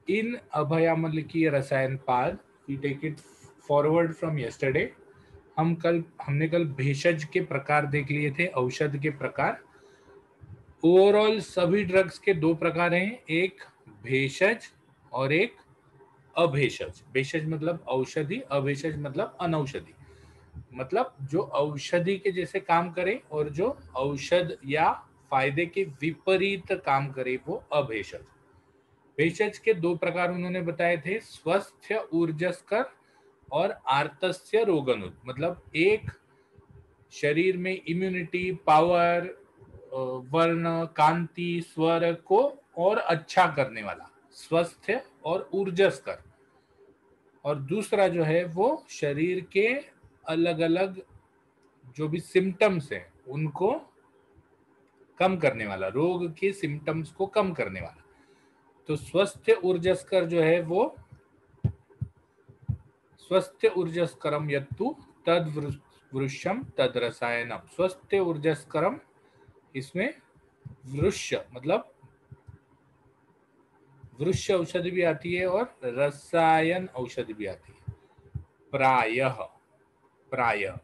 इन अभयामल की रसायन पाद, we take it forward from yesterday. हमने कल भेषज के प्रकार देख लिए थे, औषध के प्रकार। ओवरऑल सभी ड्रग्स के दो प्रकार हैं, एक भेषज और एक अभेषज। भेषज मतलब औषधि, अभेषज मतलब अनौषधि, मतलब जो औषधि के जैसे काम करे और जो औषध या फायदे के विपरीत काम करे वो अभेषज। भेषज के दो प्रकार उन्होंने बताए थे, स्वस्थ ऊर्जस्कर और आर्तस्य रोगनुत। मतलब एक शरीर में इम्यूनिटी पावर, वर्ण, कांति, स्वर को और अच्छा करने वाला स्वस्थ और ऊर्जस्कर। और दूसरा जो है वो शरीर के अलग अलग जो भी सिम्टम्स हैं उनको कम करने वाला, रोग के सिम्टम्स को कम करने वाला। तो स्वस्थ ऊर्जस्कर जो है वो स्वस्थ ऊर्जस्करम यत्तु तद वृक्षम तद रसायनम। स्वस्थ ऊर्जस्करम, इसमें वृक्ष मतलब वृक्ष औषधि भी आती है और रसायन औषधि भी आती है। प्रायः प्रायः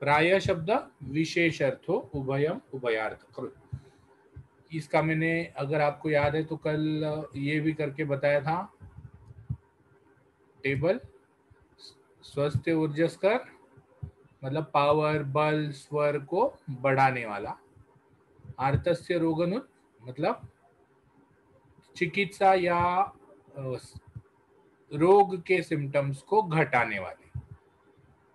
प्रायः शब्द विशेष अर्थो उभयम उभयार्थ कृत। इसका मैंने, अगर आपको याद है तो कल ये भी करके बताया था टेबल। स्वस्थ ऊर्जस्कर मतलब पावर, बल, स्वर को बढ़ाने वाला। आर्तस्य रोगनुत मतलब चिकित्सा या रोग के सिम्टम्स को घटाने वाले।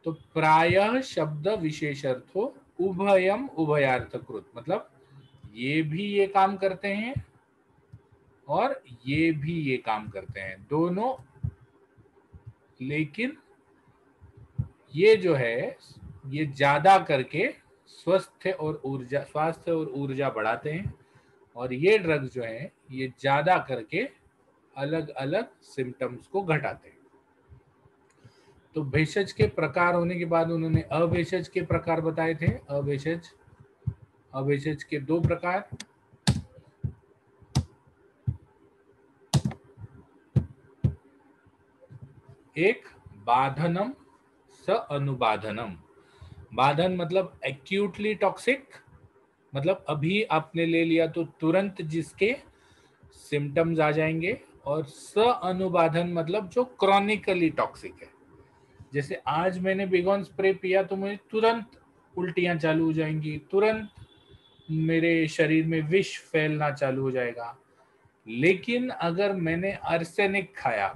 तो प्रायः शब्द विशेषार्थो उभयम उभयार्थकृत, मतलब ये भी ये काम करते हैं और ये भी ये काम करते हैं, दोनों। लेकिन ये जो है ये ज्यादा करके स्वास्थ्य और ऊर्जा बढ़ाते हैं, और ये ड्रग्स जो है ये ज्यादा करके अलग अलग सिम्टम्स को घटाते हैं। तो भेषज के प्रकार होने के बाद उन्होंने अभेषज के प्रकार बताए थे। अभेषज के दो प्रकार, एक बाधनम स अनुबाधनम। बाधन मतलब एक्यूटली टॉक्सिक, मतलब अभी आपने ले लिया तो तुरंत जिसके सिम्टम्स आ जाएंगे। और स अनुबाधन मतलब जो क्रॉनिकली टॉक्सिक है। जैसे आज मैंने बेगोन स्प्रे पिया तो मुझे तुरंत उल्टियां चालू हो जाएंगी, तुरंत मेरे शरीर में विष फैलना चालू हो जाएगा। लेकिन अगर मैंने आर्सेनिक खाया,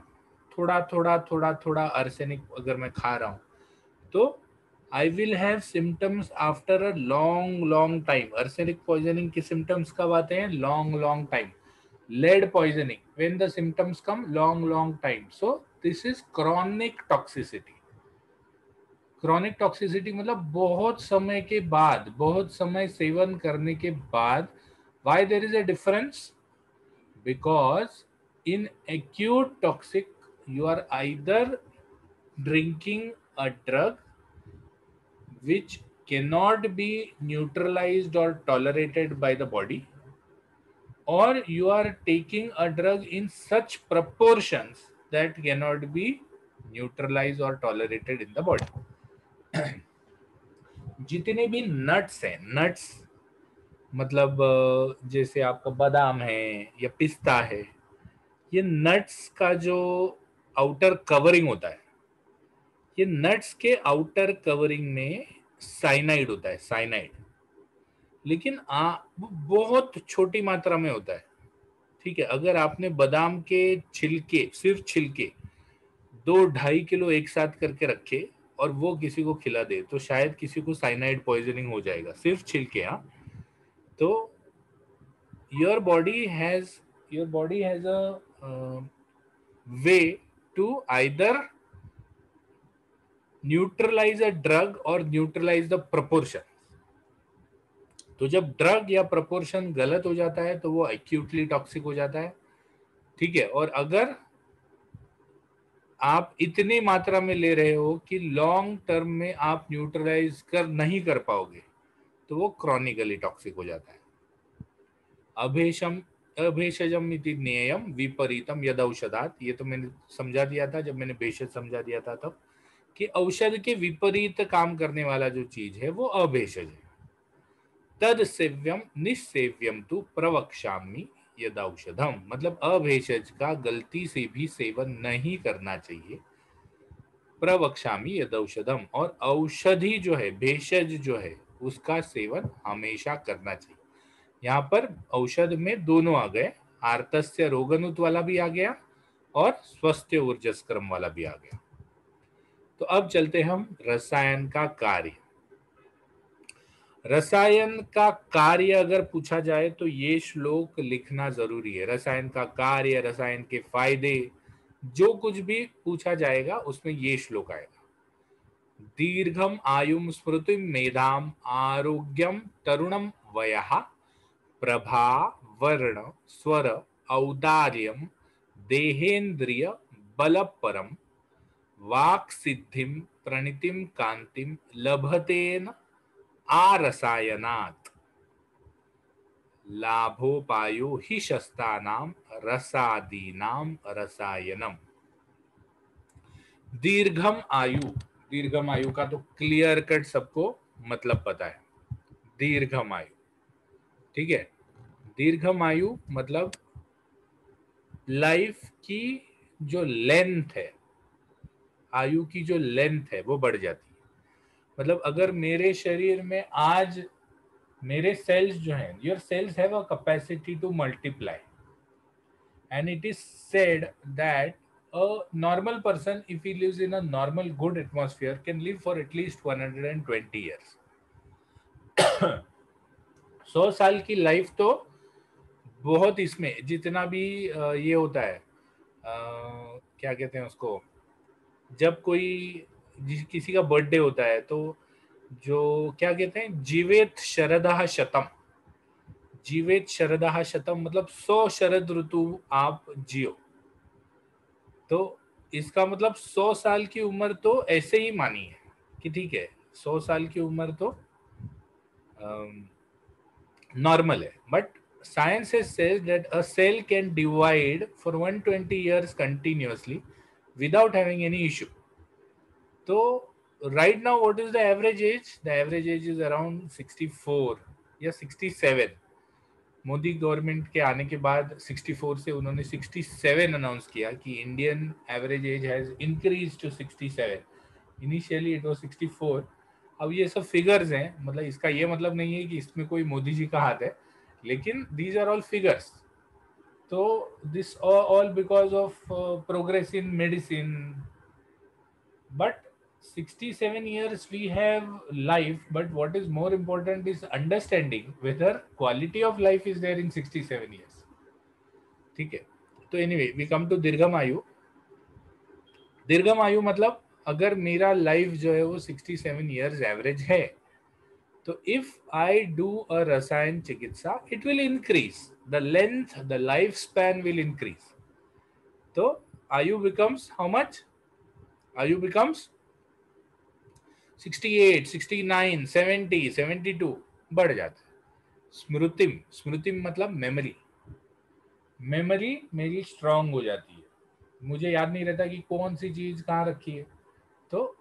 थोड़ा थोड़ा थोड़ा थोड़ा आर्सेनिक अगर मैं खा रहा हूं, तो I will have symptoms after a long long time. Arsenic poisoning के सिम्टम्स कब आते हैं? Long long time. lead poisoning, when the symptoms come long long time. So this is chronic toxicity. chronic toxicity मतलब बहुत समय के बाद, बहुत समय सेवन करने के बाद। why there is a difference? Because in acute toxic you are either drinking a drug which cannot be neutralized or tolerated by the body, or you are taking a drug in such proportions that cannot be neutralized or tolerated in the body. जितने भी nuts हैं, nuts मतलब जैसे आपका बादाम है या पिस्ता है, ये नट्स का जो आउटर कवरिंग होता है, ये नट्स के आउटर कवरिंग में साइनाइड होता है, साइनाइड। लेकिन वो बहुत छोटी मात्रा में होता है। ठीक है, अगर आपने बादाम के छिलके, सिर्फ छिलके 2-2.5 किलो एक साथ करके रखे और वो किसी को खिला दे तो शायद किसी को साइनाइड पॉइजनिंग हो जाएगा, सिर्फ छिलके। हाँ, तो your body has a way to either neutralize a drug और न्यूट्रलाइज द प्रपोर्शन। तो जब ड्रग या प्रपोर्शन गलत हो जाता है तो वो एक्यूटली टॉक्सिक हो जाता है। ठीक है, और अगर आप इतनी मात्रा में ले रहे हो कि लॉन्ग टर्म में आप न्यूट्रलाइज नहीं कर पाओगे, तो वो क्रॉनिकली टॉक्सिक हो जाता है। अभेषम अभेषजम इति ज्ञेयम विपरीतम यद औषधात, ये तो मैंने समझा दिया था जब मैंने भेषज समझा दिया था तब, कि औषध के विपरीत काम करने वाला जो चीज है वो अभेषज है। तद सेव्यम निस्सेव्यम तु प्रवक्ष्यामि यद औषधम, मतलब अभेषज का गलती से भी सेवन नहीं करना चाहिए। प्रवक्ष्यामि यद औषधम, और औषधि जो है, भेषज जो है, उसका सेवन हमेशा करना चाहिए। यहाँ पर औषध में दोनों आ गए, आर्तस्य रोगनुत वाला भी आ गया और स्वस्थ ऊर्जस्क्रम वाला भी आ गया। तो अब चलते हम रसायन का कार्य। रसायन का कार्य अगर पूछा जाए तो ये श्लोक लिखना जरूरी है। रसायन का कार्य, रसायन के फायदे, जो कुछ भी पूछा जाएगा उसमें ये श्लोक आएगा। दीर्घम आयुम स्मृतिम मेधाम आरोग्यम तरुणम वयः प्रभा वर्ण स्वर औदार्यम देहेन्द्रिय बलपरम वाक् सिद्धिम प्रणितिम कांतिम लभतेन आरसायनात् लाभोपायो हि शस्तानाम रसादीनाम रसायनम। दीर्घम आयु, दीर्घम आयु का तो क्लियर कट सबको मतलब पता है। दीर्घम आयु, ठीक है। दीर्घम आयु मतलब लाइफ की जो लेंथ है, आयु की जो लेंथ है वो बढ़ जाती है। मतलब अगर मेरे शरीर में आज मेरे सेल्स जो हैं, your cells have a capacity to multiply, and it is said that a normal person, if he lives in a normal good atmosphere, can live for at least 120 years. 100 साल की लाइफ तो बहुत, इसमें जितना भी ये होता है, क्या कहते हैं उसको, जब कोई किसी का बर्थडे होता है तो जो क्या कहते हैं, जीवेत शरदः शतम, जीवेत शरदः शतम मतलब 100 शरद ऋतु आप जियो। तो इसका मतलब 100 साल की उम्र तो ऐसे ही मानी है कि ठीक है, 100 साल की उम्र तो नॉर्मल है। But science has said that a cell can divide for 120 years continuously without having any issue. So right now what is the average age? The average age is around 64 या 67। मोदी गवर्नमेंट के आने के बाद 64 से उन्होंने 67 announce किया कि Indian average age has increase to 67। Initially it was 64। अब ये सब फिगर्स हैं, मतलब इसका ये मतलब नहीं है कि इसमें कोई मोदी जी का हाथ है, लेकिन दीज आर ऑल फिगर्स। तो this all because of progress in medicine. But 67 years we have life, but what is more important is understanding whether quality of life is there in 67 years. ठीक है। तो anyway we come to दीर्घम आयु। दीर्घम आयु मतलब अगर मेरा life जो है वो 67 इयर्स एवरेज है, तो इफ आई डू अ रसायन चिकित्सा it will increase the length, the life span will increase. तो आयु बिकम्स हाउ मच? आयु बिकम्स 68, 69, 70, 72 बढ़ जाता है। स्मृतिम, स्मृतिम मतलब मेमोरी, मेमोरी मेरी स्ट्रांग हो जाती है, मुझे याद नहीं रहता कि कौन सी चीज कहाँ रखी है, तो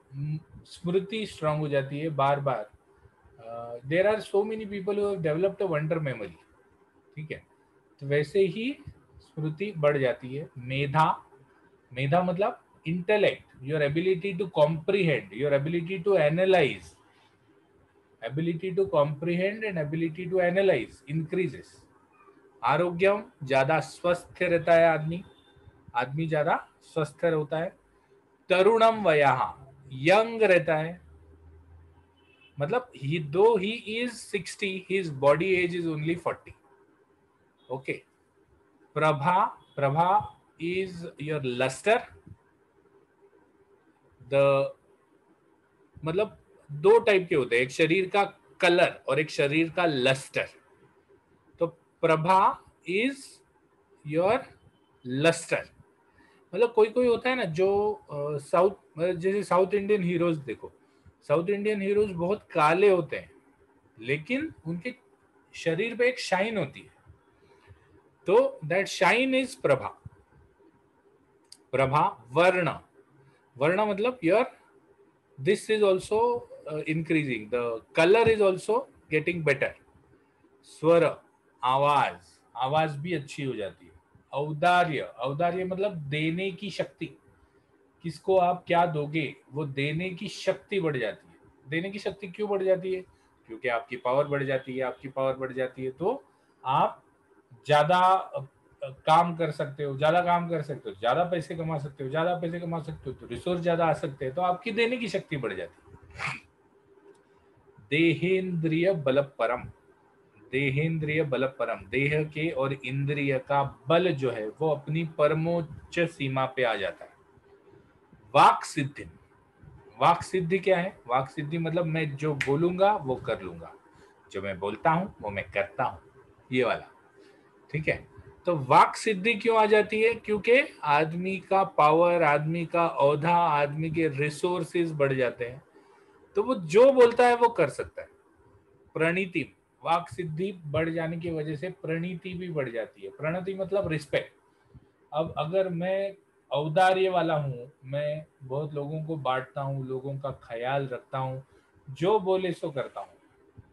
स्मृति स्ट्रांग हो जाती है बार बार। There are so many people who have developed a wonder memory, ठीक है। तो वैसे ही स्मृति बढ़ जाती है। मेधा, मेधा मतलब intellect, your ability to comprehend, your ability to analyze, ability to comprehend and ability to analyze increases. आरोग्यम, ज्यादा स्वस्थ रहता है आदमी, आदमी ज्यादा स्वस्थ होता है। तरुणम वयः, यंग रहता है, मतलब ही दो ही is 60, his body age is only 40. Okay. प्रभा, प्रभा इज योर लस्टर, द मतलब दो टाइप के होते हैं, एक शरीर का कलर और एक शरीर का लस्टर। तो प्रभा इज योर लस्टर, मतलब कोई कोई होता है ना जो साउथ, जैसे साउथ इंडियन हीरोज देखो, साउथ इंडियन हीरोज बहुत काले होते हैं लेकिन उनके शरीर पे एक शाइन होती है। तो that shine is Prabha. Prabha. वर्ण. वर्ण मतलब your this is also increasing, the color is also getting better. स्वर. आवाज. आवाज भी अच्छी हो जाती है. औदार्य. औदार्य मतलब देने की शक्ति. किसको आप क्या दोगे वो देने की शक्ति बढ़ जाती है. देने की शक्ति क्यों बढ़ जाती है? क्योंकि आपकी पावर बढ़ जाती है. आपकी पावर बढ़ जाती है तो आप ज्यादा काम कर सकते हो. ज्यादा काम कर सकते हो, ज्यादा पैसे कमा सकते हो. ज्यादा पैसे कमा सकते हो तो रिसोर्स ज्यादा आ सकते हैं, तो आपकी देने की शक्ति बढ़ जाती है. देहेंद्रिय बल परम. देहेंद्रिय बल परम. देह के और इंद्रिय का बल जो है वो अपनी परमोच्च सीमा पे आ जाता है. वाक सिद्धि. वाक सिद्धि क्या है? वाक सिद्धि मतलब मैं जो बोलूंगा वो कर लूंगा. जो मैं बोलता हूं वो मैं करता हूं. ये वाला. ठीक है. तो वाक सिद्धि क्यों आ जाती है? क्योंकि आदमी का पावर, आदमी का औधा, आदमी के रिसोर्सेज बढ़ जाते हैं, तो वो जो बोलता है वो कर सकता है. प्रणीति. वाक सिद्धि बढ़ जाने की वजह से प्रणीति भी बढ़ जाती है. प्रणति मतलब रिस्पेक्ट. अब अगर मैं औदार्य वाला हूँ, मैं बहुत लोगों को बांटता हूँ, लोगों का ख्याल रखता हूँ, जो बोले सो करता हूँ,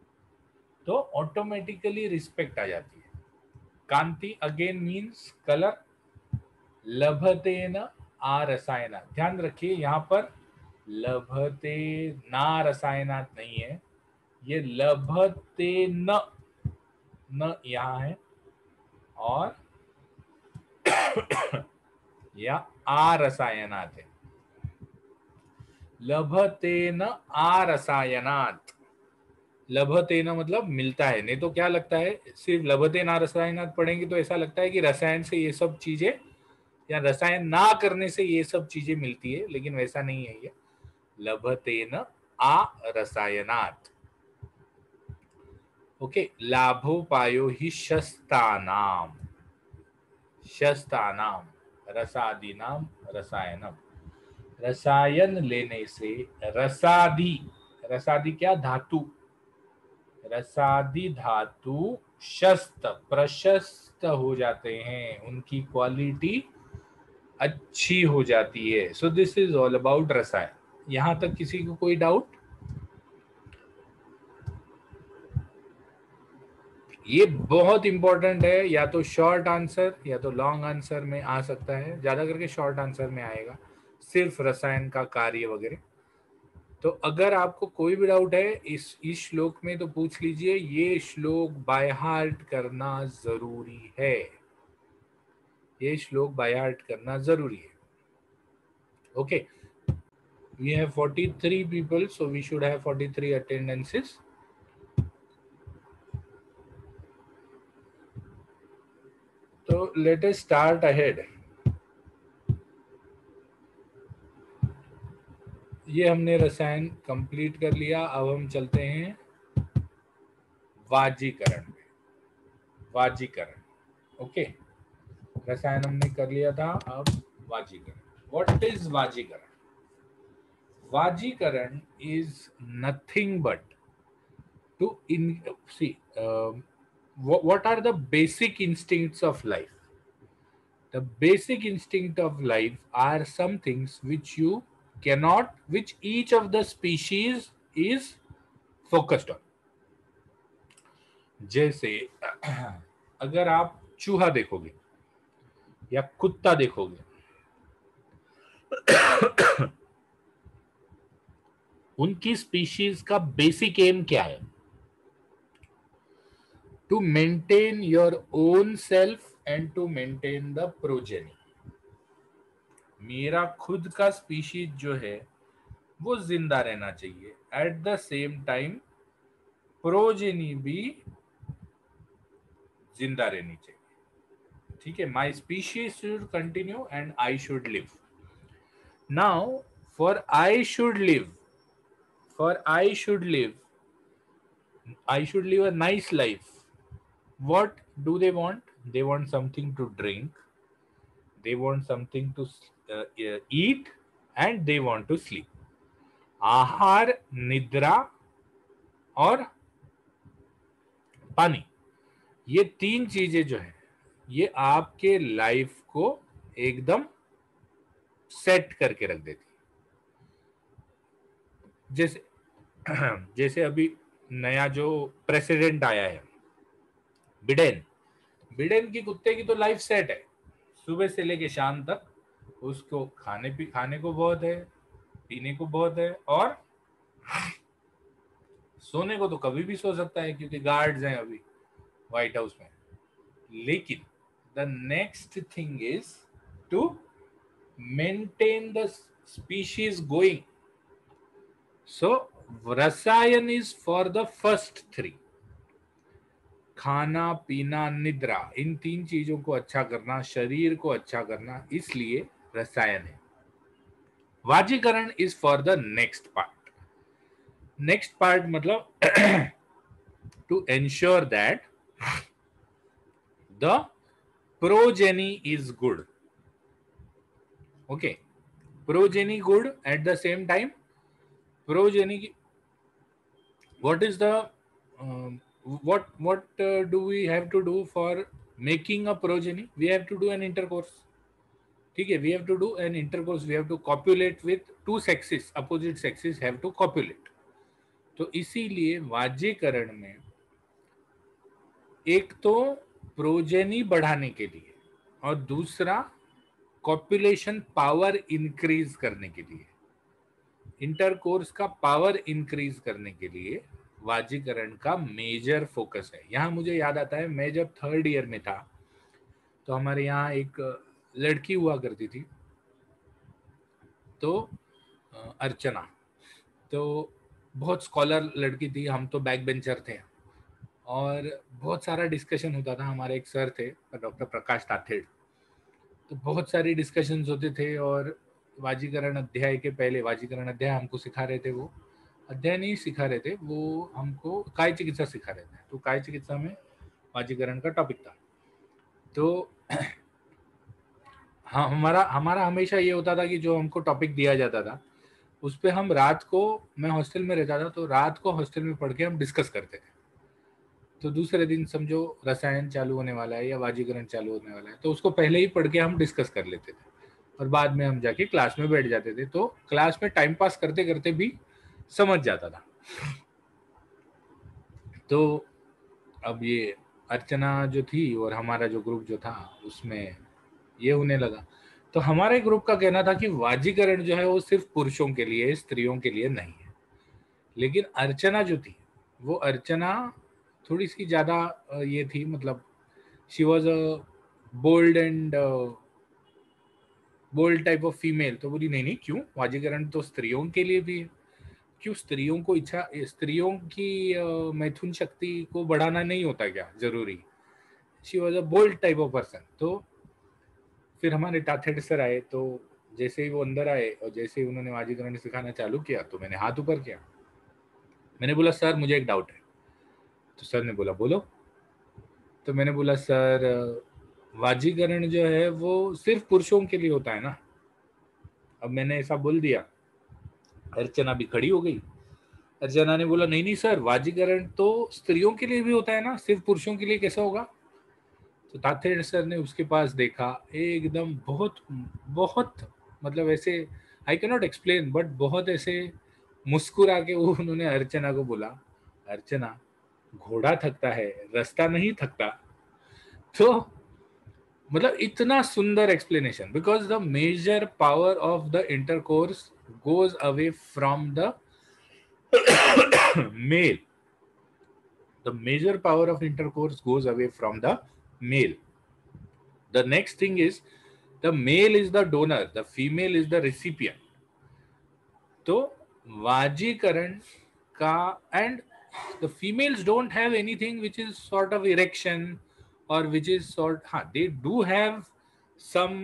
तो ऑटोमेटिकली रिस्पेक्ट आ जाती है. कांति अगेन मीन्स कलर. लभते न आ रसायना. ध्यान रखिए यहाँ पर लभते ना रसायनात नहीं है, ये लभते न. न यहाँ है और या आ रसायनात है. लभतेन आ रसायनात. लभतेन मतलब मिलता है. नहीं तो क्या लगता है, सिर्फ लभतेन आ रसायनात पढ़ेंगे तो ऐसा लगता है कि रसायन से ये सब चीजें, या रसायन ना करने से ये सब चीजें मिलती है, लेकिन वैसा नहीं है ये. लभतेन आ रसायनात. ओके. लाभोपायो ही शस्तानाम. शस्तानाम रसादीनाम रसायनम. रसायन लेने से रसादी. रसादी क्या? धातु. रसादी धातु शस्त प्रशस्त हो जाते हैं, उनकी क्वालिटी अच्छी हो जाती है. So this is all about रसायन. यहां तक किसी को कोई डाउट? ये बहुत इंपॉर्टेंट है. या तो शॉर्ट आंसर या तो लॉन्ग आंसर में आ सकता है. ज्यादा करके शॉर्ट आंसर में आएगा, सिर्फ रसायन का कार्य वगैरह. तो अगर आपको कोई भी डाउट है इस श्लोक में तो पूछ लीजिए. ये श्लोक बाय हार्ट करना जरूरी है. ये श्लोक बाय हार्ट करना जरूरी है. Okay. We have 43 people, so we should have 43 attendances. So let us start ahead. ये हमने रसायन कंप्लीट कर लिया. अब हम चलते हैं वाजीकरण में. वाजीकरण. ओके. रसायन हमने कर लिया था. अब वाजीकरण. व्हाट इज वाजीकरण? वाजीकरण is nothing but to see what are the basic instincts of life. The basic instinct of life are some things which you cannot, which each of the species is focused on. जैसे अगर आप चूहा देखोगे या कुत्ता देखोगे, उनकी species का बेसिक एम क्या है? To maintain your own self and to maintain the progeny. मेरा खुद का स्पीशीज जो है वो जिंदा रहना चाहिए, at the same time progeny भी जिंदा रहनी चाहिए. ठीक है. My species should continue and I should live. Now for I should live, for I should live, I should live a nice life. What do they want? They want something to drink, they want something to eat, and they want to sleep. आहार, निद्रा और पानी, ये तीन चीजें जो है ये आपके लाइफ को एकदम सेट करके रख देती। जैसे जैसे अभी नया जो प्रेसिडेंट आया है बिडेन, बिडेन की कुत्ते की तो लाइफ सेट है, सुबह से लेके शाम तक उसको खाने को बहुत है, पीने को बहुत है, और सोने को तो कभी भी सो सकता है क्योंकि गार्ड्स हैं अभी व्हाइट हाउस में। लेकिन the next thing is to maintain the species going. So रसायन is for the first three, खाना पीना निद्रा, इन तीन चीजों को अच्छा करना, शरीर को अच्छा करना, इसलिए रसायन है। वाजीकरण is for the next part. Next part मतलब to ensure that the progeny is good. Okay, progeny good, at the same time progeny, what is the what do we have to do for making a progeny? We have to do an intercourse. ठीक है, we have to do an intercourse, we have to copulate with two sexes, opposite sexes have to copulate. तो इसीलिए वाजीकरण में एक तो progeny बढ़ाने के लिए और दूसरा कॉपुलेशन पावर इंक्रीज करने के लिए, इंटरकोर्स का पावर इंक्रीज करने के लिए वाजीकरण का मेजर फोकस है। यहाँ मुझे याद आता है, मैं जब 3rd ईयर में था तो हमारे यहाँ एक लड़की हुआ करती थी, तो अर्चना, तो बहुत स्कॉलर लड़की थी, हम तो बैक बेंचर थे और बहुत सारा डिस्कशन होता था। हमारे एक सर थे डॉक्टर प्रकाश ताथेड़, तो बहुत सारी डिस्कशंस होते थे और वाजीकरण अध्याय के पहले, वाजीकरण अध्याय हमको सिखा रहे थे, वो अध्याय नहीं सिखा रहे थे, वो हमको काय चिकित्सा सिखा रहे थे। तो काय चिकित्सा में वाजीकरण का टॉपिक था। तो हाँ, हमारा हमारा हमेशा ये होता था कि जो हमको टॉपिक दिया जाता था उस पर हम रात को, मैं हॉस्टल में रहता था तो रात को हॉस्टल में पढ़ के हम डिस्कस करते थे। तो दूसरे दिन समझो रसायन चालू होने वाला है या वाजीकरण चालू होने वाला है, तो उसको पहले ही पढ़ के हम डिस्कस कर लेते थे और बाद में हम जाके क्लास में बैठ जाते थे। तो क्लास में टाइम पास करते करते भी समझ जाता था। तो अब ये अर्चना जो थी और हमारा जो ग्रुप जो था उसमें ये होने लगा। तो हमारे ग्रुप का कहना था कि वाजीकरण जो है वो सिर्फ पुरुषों के लिए, स्त्रियों के लिए नहीं है। लेकिन अर्चना जो थी, वो अर्चना थोड़ी सी ज्यादा ये थी, मतलब she was a bold and bold type of female. तो बोली नहीं नहीं, क्यों, वाजीकरण तो स्त्रियों के लिए भी है, क्यों स्त्रियों को इच्छा, स्त्रियों की मैथुन शक्ति को बढ़ाना नहीं होता क्या जरूरी? She was a bold type of person. तो फिर हमारे ताथेड़ सर आए, तो जैसे ही वो अंदर आए और जैसे ही उन्होंने वाजीकरण सिखाना चालू किया तो मैंने हाथ ऊपर किया। मैंने बोला सर मुझे एक डाउट है। तो सर ने बोला बोलो। तो मैंने बोला सर वाजीकरण जो है वो सिर्फ पुरुषों के लिए होता है ना? अब मैंने ऐसा बोल दिया, अर्चना भी खड़ी हो गई। अर्चना ने बोला नहीं नहीं सर, वाजीकरण तो स्त्रियों के लिए भी होता है ना, सिर्फ पुरुषों के लिए कैसा होगा? तो ताथेड़ सर ने उसके पास देखा, एकदम बहुत बहुत, मतलब ऐसे I can not explain, but बहुत ऐसे मुस्कुरा के वो उन्होंने अर्चना को बोला, अर्चना घोड़ा थकता है, रास्ता नहीं थकता। तो मतलब इतना सुंदर explanation, because the major power of the intercourse goes away from the male. The major power of intercourse goes away from the male. The next thing is the male is the donor, the female is the recipient. तो वाजीकरण का, and the females don't have anything which is sort of erection or which is sort, they do have some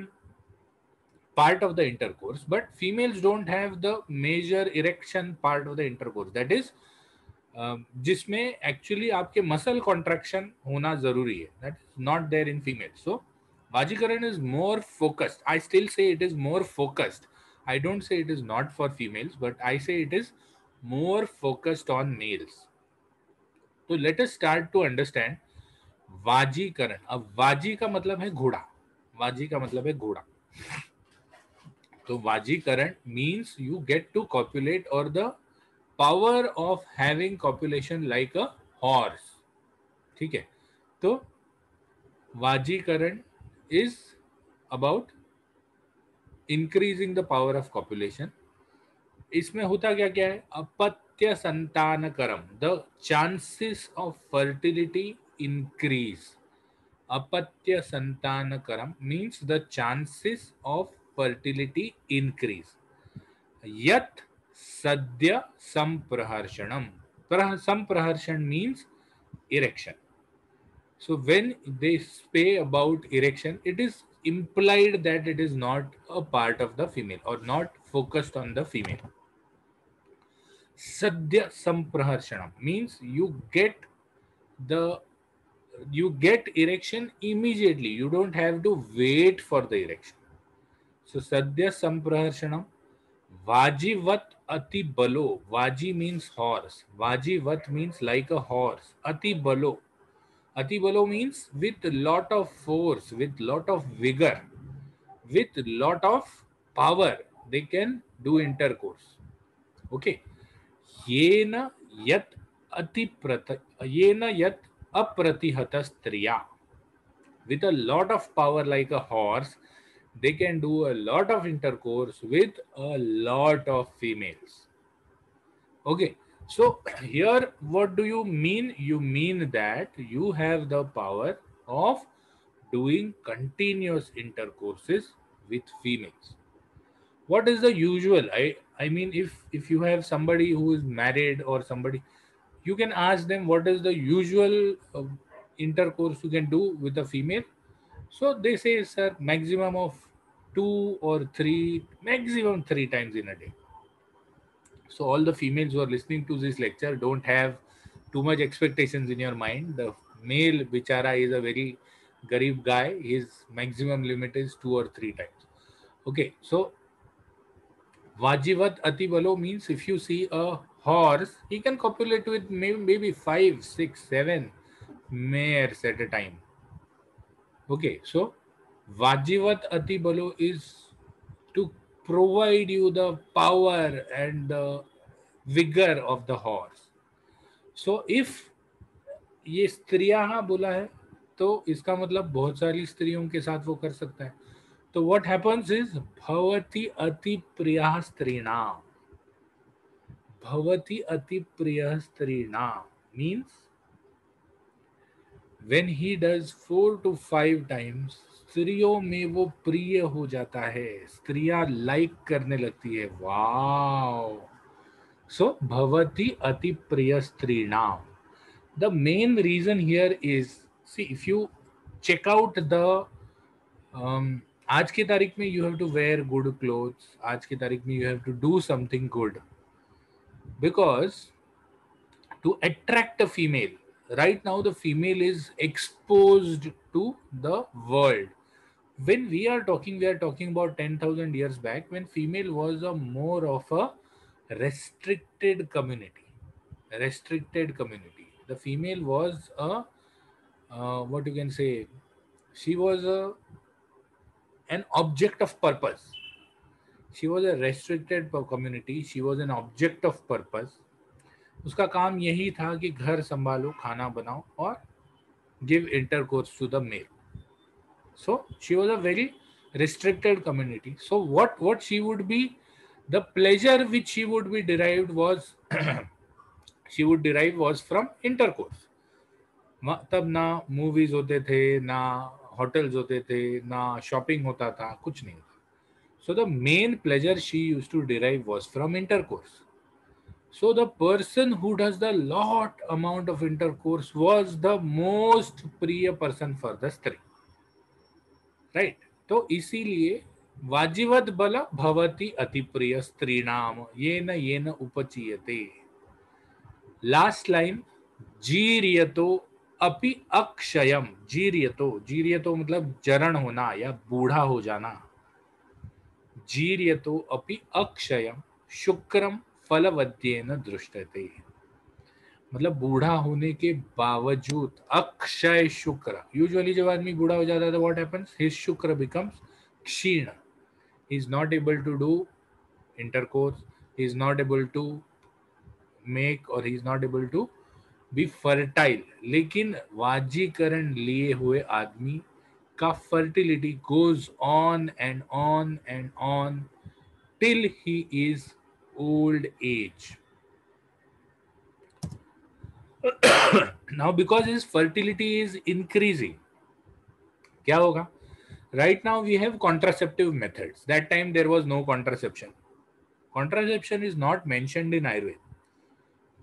part of the intercourse, but females don't have the major erection part of the intercourse, that is जिसमें actually आपके muscle contraction होना जरूरी है, that is not there in female. So वाजीकरण is more focused. I still say it is more focused. I don't say it is not for females, but I say it is more focused on males. तो let us start to understand वाजीकरण, अब वाजी का मतलब है घोड़ा, वाजी का मतलब है घोड़ा, तो वाजीकरण means you get to copulate और the power of having copulation like a horse, ठीक है। तो वाजीकरण is about increasing the power of copulation. इसमें होता क्या क्या है, अपत्य संतानकरम, the chances of fertility increase. अपत्य संतानकरम means the chances of fertility increase. यत सद्य संप्रहर्षणम, संप्रहर्षण means erection. So when they say about erection, it is implied that it is not a part of the female or not focused on the female. Sadhya sampraharshanam means the you get erection immediately. You don't have to wait for the erection. So sadhya sampraharshanam. Vajivat ati balo. Vaji means horse. Vajivat means like a horse. Ati balo. Ati balo means with lot of force, with lot of vigor, with lot of power. They can do intercourse. Okay. येन यत येन यत अप्रतिहत स्त्रिया, with a lot of power like a horse, they can do a lot of intercourse with a lot of females. Okay, so here what do you mean? You mean that you have the power of doing continuous intercourses with females. What is the usual? I mean, if you have somebody who is married or somebody, you can ask them what is the usual intercourse you can do with a female. So they say, sir, maximum of 2 or 3, maximum 3 times in a day. So all the females who are listening to this lecture, don't have too much expectations in your mind. The male bichara is a very garib guy. His maximum limit is 2 or 3 times. Okay, so Vajivat Atibalo means if you see a horse, he can copulate with maybe 5, 6, 7 mares at a time. Okay, so Vajivat Atibalo is to provide you the power and the vigor of the horse. So if ये स्त्रियां हाँ बोला है, तो इसका मतलब बहुत सारी स्त्रियों के साथ वो कर सकता है. तो what happens is भवति अति प्रियः स्त्रीणाम. भवति अति प्रियः स्त्रीणाम means when he does 4 to 5 times, स्त्रियों में वो प्रिय हो जाता है, स्त्रियां लाइक करने लगती है. वाओ. सो भवति अति प्रिय स्त्रीणाम. The main reason here is, see, if you check out the आज की तारीख में you have to wear good clothes, आज की तारीख में you have to do something good, because to attract a female, right now the female is exposed to the world. When we are talking about 10,000 years back, when female was a more of a restricted community. Restricted community. The female was a what you can say, she was an object of purpose. She was a restricted community. She was an object of purpose. उसका काम यही था कि घर संभालो, खाना बनाओ और give intercourse to the male. So she was a very restricted community. So what she would be, the pleasure which she would be derived was she would derive was from intercourse. तब ना movies होते थे, ना hotels होते थे, ना shopping होता था, कुछ नहीं था. So the main pleasure she used to derive was from intercourse. So the person who does the lot amount of intercourse was the most प्रिय person for the स्त्री. राइट. तो इसीलिए वाजिवत बल भवति अति प्रिय स्त्रीणाम ये न उपचीयते. लास्ट लाइन, जीर्यतो अपि अक्षयम. जीर्यतो मतलब जरण होना या बूढ़ा हो जाना. जीर्यतो अपि अक्षयम शुक्रम फलवद्येन दृष्टते. मतलब बूढ़ा होने के बावजूद अक्षय शुक्र, यूजुअली जब आदमी बूढ़ा हो जाता है तो व्हाट हैपेंस, हिज शुक्र बिकम्स क्षीण, he is not able to do intercourse, he is not able to make or he is not able to be fertile. लेकिन वाजीकरण लिए हुए आदमी का fertility goes on and on and on till he is old age. Now because his fertility is increasing, क्या होगा? Right now we have contraceptive methods. That time there was no contraception. Contraception is not mentioned in Ayurveda.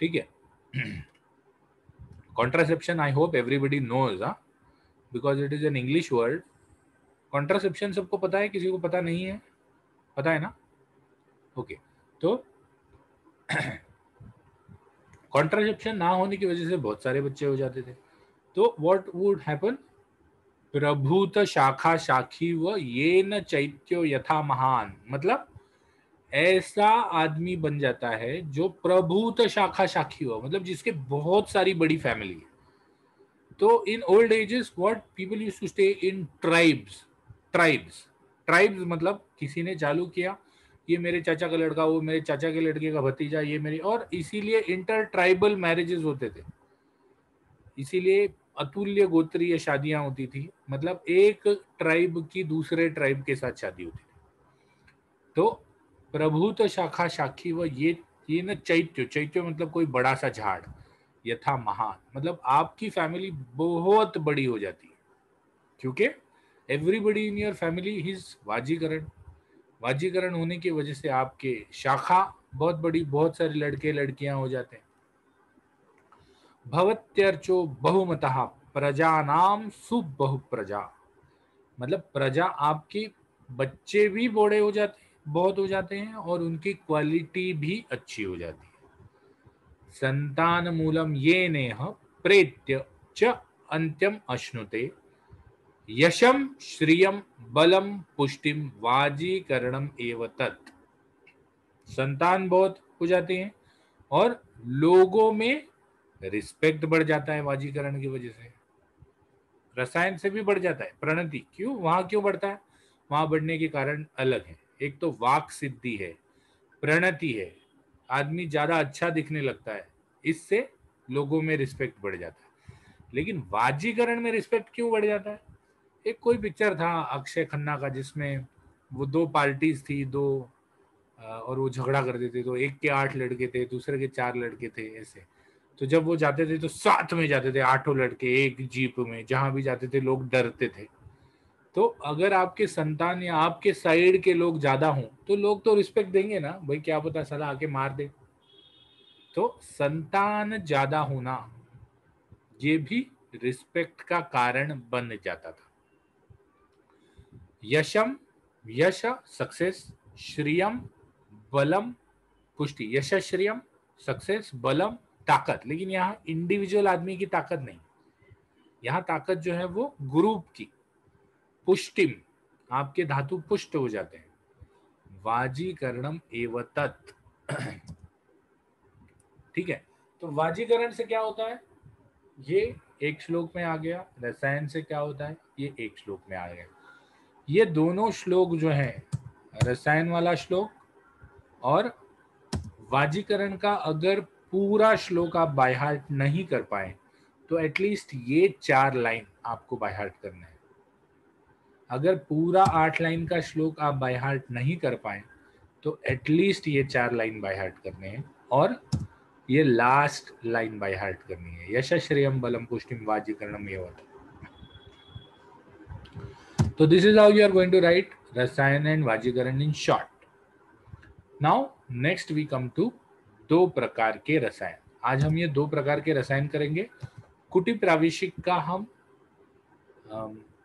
ठीक है? Contraception, I hope everybody knows, because it is an English word. Contraception सबको पता है, किसी को पता नहीं है? पता है ना? ओके, तो कॉन्ट्रासेप्शन ना होने की वजह से बहुत सारे बच्चे हो जाते थे. तो व्हाट वुड हैपन, प्रभूत शाखा शाखी व ये न चैत्यो यथा महान, मतलब ऐसा आदमी बन जाता है जो प्रभूत शाखा शाखी हुआ, मतलब जिसके बहुत सारी बड़ी फैमिली है. तो in old ages what people used to stay in tribes मतलब किसी ने चालू किया, ये मेरे चाचा का लड़का, वो मेरे चाचा के लड़के का भतीजा, ये मेरी, और इसीलिए इंटर ट्राइबल मैरिजेस होते थे, इसीलिए अतुल्य गोत्रीय शादियां होती थी, मतलब एक ट्राइब की दूसरे ट्राइब के साथ शादी होती थी. तो प्रभूत शाखा शाखी व ये न चैत्य मतलब कोई बड़ा सा झाड़, यथा महान मतलब आपकी फैमिली बहुत बड़ी हो जाती है, क्योंकि everybody in your family is वाजीकरण होने की वजह से आपके शाखा बहुत बड़ी, बहुत सारे लड़के लड़कियां हो जाते हैं. भवत्यर्चो बहुमतः प्रजानाम सुबहु प्रजा, मतलब प्रजा आपके बच्चे भी बड़े हो जाते हैं, बहुत हो जाते हैं, और उनकी क्वालिटी भी अच्छी हो जाती है. संतान मूलम ये नेह प्रेत्य च अंत्यम अश्नुते यशम श्रियम बलम पुष्टिम वाजीकरणम एव तत्. संतान बहुत हो जाते हैं और लोगों में रिस्पेक्ट बढ़ जाता है वाजीकरण की वजह से. रसायन से भी बढ़ जाता है प्रणति. क्यों, वहां क्यों बढ़ता है? वहां बढ़ने के कारण अलग है. एक तो वाक सिद्धि है, प्रणति है, आदमी ज्यादा अच्छा दिखने लगता है, इससे लोगों में रिस्पेक्ट बढ़ जाता है. लेकिन वाजीकरण में रिस्पेक्ट क्यों बढ़ जाता है? एक कोई पिक्चर था अक्षय खन्ना का जिसमें वो दो पार्टीज थी, दो और वो झगड़ा करते थे, तो एक के 8 लड़के थे, दूसरे के 4 लड़के थे, ऐसे. तो जब वो जाते थे तो साथ में जाते थे 8 लड़के एक जीप में, जहां भी जाते थे लोग डरते थे. तो अगर आपके संतान या आपके साइड के लोग ज्यादा हों तो लोग तो रिस्पेक्ट देंगे ना भाई, क्या पता साला आके मार दे. तो संतान ज्यादा होना ये भी रिस्पेक्ट का कारण बन जाता था. यशम यश सक्सेस, श्रियम बलम पुष्टि. यश श्रियम सक्सेस बलम ताकत. लेकिन यहाँ इंडिविजुअल आदमी की ताकत नहीं, यहाँ ताकत जो है वो ग्रुप की. पुष्टिम आपके धातु पुष्ट हो जाते हैं. वाजीकरणम एव तत्. ठीक है, तो वाजीकरण से क्या होता है ये एक श्लोक में आ गया. रसायन से क्या होता है ये एक श्लोक में आ गया. ये दोनों श्लोक जो है, रसायन वाला श्लोक और वाजीकरण का, अगर पूरा श्लोक आप बाय हार्ट नहीं कर पाए तो एटलीस्ट ये 4 लाइन आपको बाय हार्ट करना है. अगर पूरा 8 लाइन का श्लोक आप बाय हार्ट नहीं कर पाए तो एटलीस्ट ये 4 लाइन बाय हार्ट करने हैं, और ये लास्ट लाइन बाय हार्ट करनी है. यशश्रियम बलम पुष्टिम वाजीकरणम एव. तो this is how you are going to write रसायन एंड वाजीकरण in short. Now next we come to 2 प्रकार के रसायन. आज हम ये 2 प्रकार के रसायन करेंगे. कुटी प्राविशिक का हम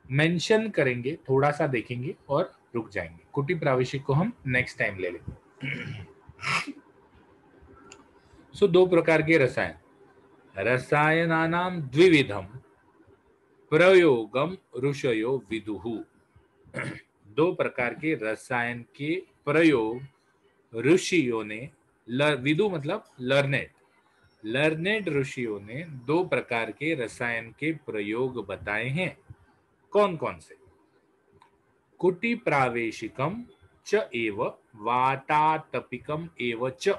मेंशन करेंगे, थोड़ा सा देखेंगे और रुक जाएंगे. कुटी प्राविशिक को हम नेक्स्ट टाइम ले लेंगे. सो 2 प्रकार के रसायन. रसायनानाम द्विविधम प्रयोगम ऋषयो विदुहु. 2 प्रकार के रसायन के प्रयोग ऋषियों ने, विदु मतलब लर्नेड, लर्नेड ऋषियों ने 2 प्रकार के रसायन के प्रयोग बताए हैं। कौन कौन से? कुटी प्रावेशिकम च एव वातातपिकम एव च।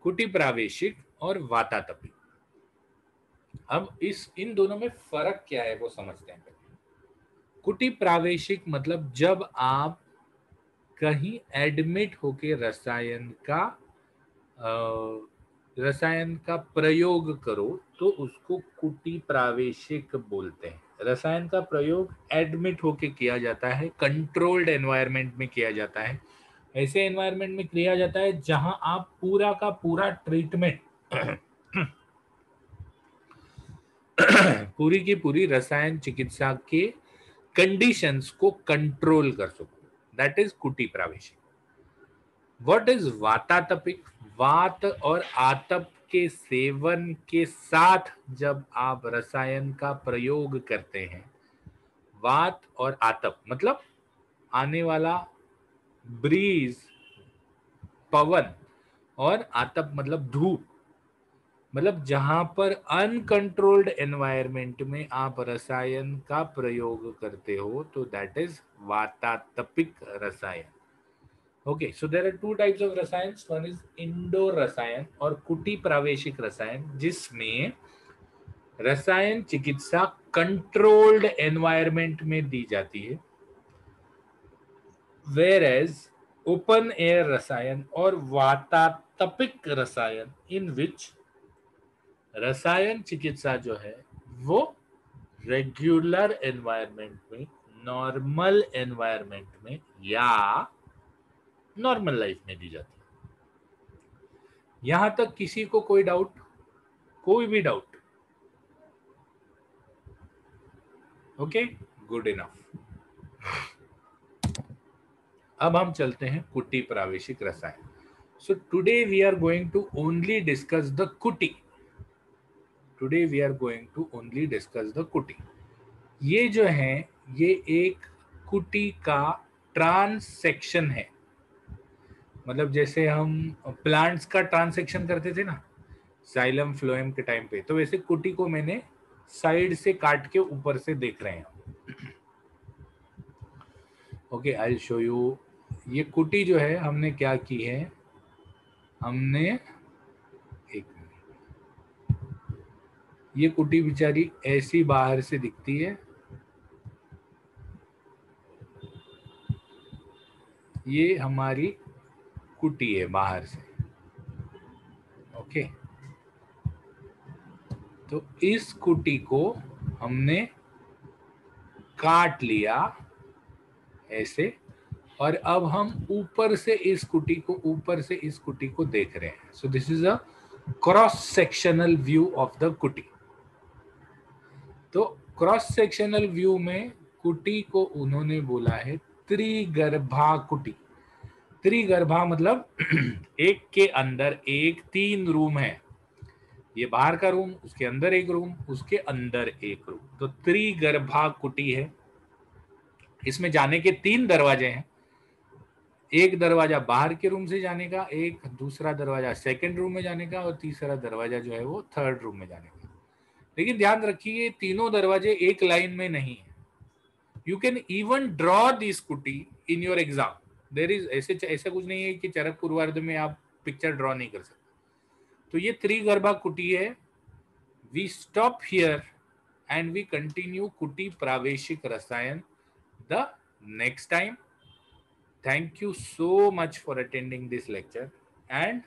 कुटी प्रावेशिक और वातातपिक। अब इन दोनों में फर्क क्या है वो समझते हैं। कुटी प्रावेशिक मतलब जब आप कहीं एडमिट होके रसायन का प्रयोग करो तो उसको कुटी प्रावेशिक बोलते हैं। रसायन का प्रयोग एडमिट होके किया जाता है, कंट्रोल्ड एनवायरनमेंट में किया जाता है। ऐसे एनवायरनमेंट में किया जाता है जहां आप पूरा का पूरा ट्रीटमेंट पूरी की पूरी रसायन चिकित्सा के कंडीशंस को कंट्रोल कर सको। दैट इज कुटी प्रावेशिक। What is वातातपिक? वात और आतप के सेवन के साथ जब आप रसायन का प्रयोग करते हैं, वात और आतप मतलब आने वाला ब्रीज, पवन, और आतप मतलब धूप, मतलब जहां पर अनकंट्रोल्ड एनवायरनमेंट में आप रसायन का प्रयोग करते हो तो दैट इज वातातपिक रसायन। Okay, so there are 2 types of रसायन. One is इंडोर रसायन और कुटी प्रावेशिक रसायन, जिसमें रसायन चिकित्सा कंट्रोल्ड एनवायरनमेंट में दी जाती है। Whereas ओपन एयर रसायन और वातातपिक रसायन, इन विच रसायन चिकित्सा जो है वो रेगुलर एनवायरनमेंट में, नॉर्मल एनवायरनमेंट में या नॉर्मल लाइफ में दी जाती है। यहां तक किसी को कोई डाउट? कोई भी डाउट? Okay, good enough. अब हम चलते हैं कुटी प्रावेशिक रसायन। So today we are going to only discuss the कुटी। Today we are going to only discuss the कुटी। ये जो है ये एक कुटी का ट्रांसेक्शन है। मतलब जैसे हम प्लांट्स का ट्रांसेक्शन करते थे ना जाइलम फ्लोएम के टाइम पे, तो वैसे कुटी को मैंने साइड से काट के ऊपर से देख रहे हैं। Okay, I will show you. ये कुटी जो है हमने क्या की है, हमने एक मिनट, ये कुटी बेचारी ऐसी बाहर से दिखती है। ये हमारी कुटी है बाहर से। ओके, तो इस कुटी को हमने काट लिया ऐसे, और अब हम ऊपर से इस कुटी को देख रहे हैं। So this is a cross sectional view of the कुटी। तो क्रॉस सेक्शनल व्यू में कुटी को उन्होंने बोला है त्रिगर्भा कुटी। त्रिगर्भा मतलब एक के अंदर एक, 3 रूम है। ये बाहर का रूम, उसके अंदर एक रूम, उसके अंदर एक रूम, तो त्रिगर्भा कुटी है। इसमें जाने के 3 दरवाजे हैं। एक दरवाजा बाहर के रूम से जाने का, एक दूसरा दरवाजा सेकंड रूम में जाने का, और तीसरा दरवाजा जो है वो थर्ड रूम में जाने का। लेकिन ध्यान रखिए तीनों दरवाजे एक लाइन में नहीं है। You can even draw this कुटी in your exam. There is ऐसा कुछ नहीं है कि चरक पूर्वार्ध में आप पिक्चर ड्रॉ नहीं कर सकते। तो ये त्रिगर्भा कुटी है। We stop here and we continue कुटी प्रावेशिक रसायन the next time. Thank you so much for attending this lecture, and